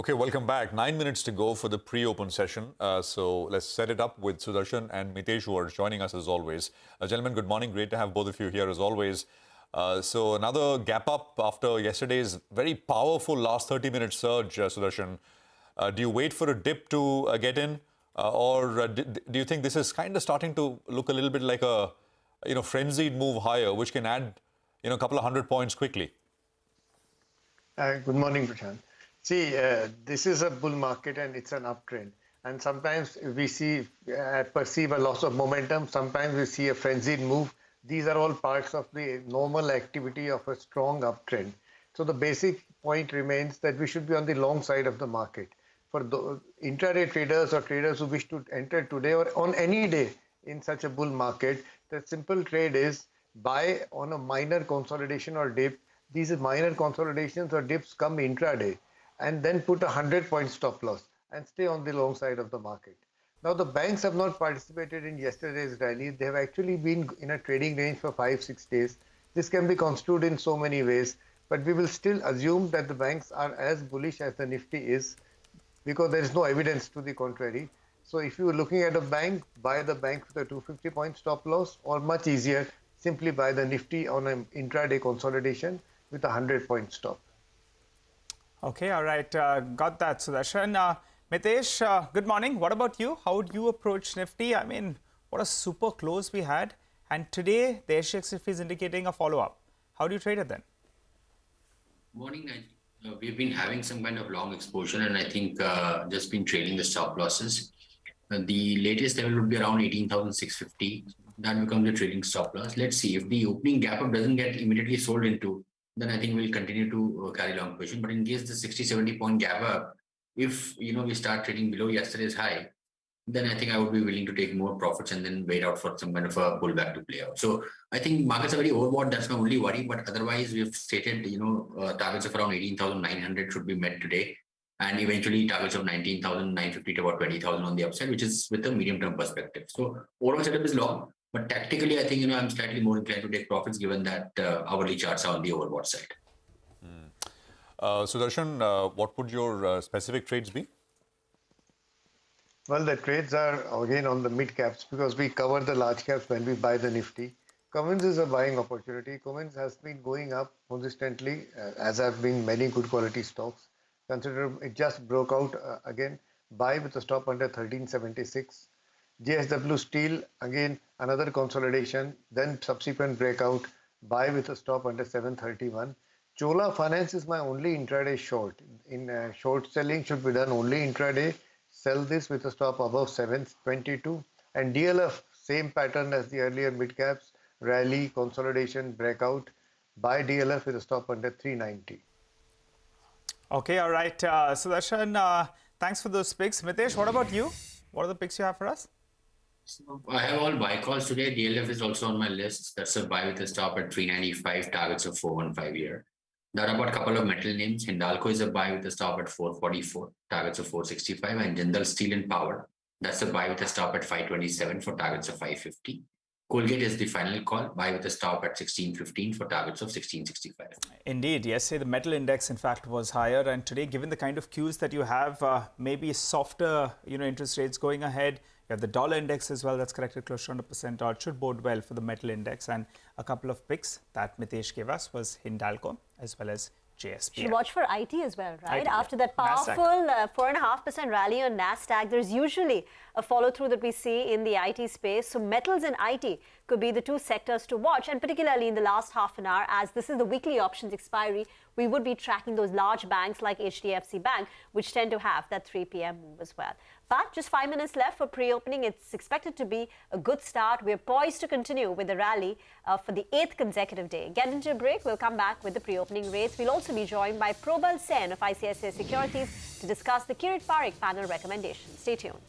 Okay, welcome back. 9 minutes to go for the pre-open session. So let's set it up with Sudarshan and Mitessh, who are joining us as always. Gentlemen, good morning. Great to have both of you here as always. So another gap up after yesterday's very powerful last 30-minute surge, Sudarshan. Do you wait for a dip to get in? Or do you think this is kind of starting to look a little bit like a frenzied move higher, which can add a couple of 100 points quickly? Good morning, Prashant. See, this is a bull market and it's an uptrend. And sometimes we perceive a loss of momentum. Sometimes we see a frenzied move. These are all parts of the normal activity of a strong uptrend. So the basic point remains that we should be on the long side of the market. For the intraday traders or traders who wish to enter today or on any day in such a bull market, the simple trade is buy on a minor consolidation or dip. These minor consolidations or dips come intraday, and then put a 100-point stop loss and stay on the long side of the market. Now, the banks have not participated in yesterday's rally. They have actually been in a trading range for 5-6 days. This can be construed in so many ways, but we will still assume that the banks are as bullish as the Nifty is because there is no evidence to the contrary. So if you are looking at a bank, buy the bank with a 250-point stop loss, or much easier, simply buy the Nifty on an intraday consolidation with a 100-point stop. Okay, all right. Got that, Sudarshan. Mitessh, good morning. What about you? How would you approach Nifty? I mean, what a super close we had. And today, the SGX is indicating a follow-up. How do you trade it then? Morning. We've been having some kind of long exposure, and I think just been trading the stop losses. The latest level would be around 18,650. That becomes the trading stop loss. Let's see if the opening gap up doesn't get immediately sold into, then I think we'll continue to carry long position. But in case the 60-70 point gap up, if we start trading below yesterday's high, then I think I would be willing to take more profits and then wait out for some kind of a pullback to play out. So I think markets are very overbought. That's my only worry. But otherwise, we've stated targets of around 18,900 should be met today, and eventually targets of 19,950 to about 20,000 on the upside, which is with a medium-term perspective. So overall setup is long. But tactically, I think I'm slightly more inclined to take profits given that hourly charts are on the overbought side. Sudarshan, what would your specific trades be? Well, the trades are again on the mid caps because we cover the large caps when we buy the Nifty. Cummins is a buying opportunity. Cummins has been going up consistently, as have been many good quality stocks. Consider it just broke out again. Buy with a stop under 1376. JSW Steel, again, another consolidation, then subsequent breakout, buy with a stop under 731. Chola Finance is my only intraday short. In short selling should be done only intraday. Sell this with a stop above 722. And DLF, same pattern as the earlier mid caps, rally, consolidation, breakout, buy DLF with a stop under 390. Okay, all right. Sudarshan, thanks for those picks. Mitessh, what about you? What are the picks you have for us? So I have all buy calls today. DLF is also on my list. That's a buy with a stop at 395, targets of 415 here. There are about a couple of metal names. Hindalco is a buy with a stop at 444, targets of 465, and Jindal Steel and Power. That's a buy with a stop at 527 for targets of 550. Colgate is the final call, buy with a stop at 1615 for targets of 1665. Indeed, yesterday the metal index in fact was higher, and today, given the kind of cues that you have, maybe softer interest rates going ahead. You have the dollar index as well, that's corrected close to 100%. It should bode well for the metal index. And a couple of picks that Mitessh gave us was Hindalco as well as JSP. Should watch for IT as well, right? IT, After that powerful 4.5% rally on NASDAQ, there's usually a follow-through that we see in the IT space. So metals and IT could be the two sectors to watch, and particularly in the last half an hour, as this is the weekly options expiry, we would be tracking those large banks like HDFC Bank, which tend to have that 3 p.m. move as well. But just 5 minutes left for pre-opening. It's expected to be a good start. We're poised to continue with the rally for the 8th consecutive day. Get into a break. We'll come back with the pre-opening rates. We'll also be joined by Probal Sen of ICICI Securities to discuss the Kirit Parikh panel recommendations. Stay tuned.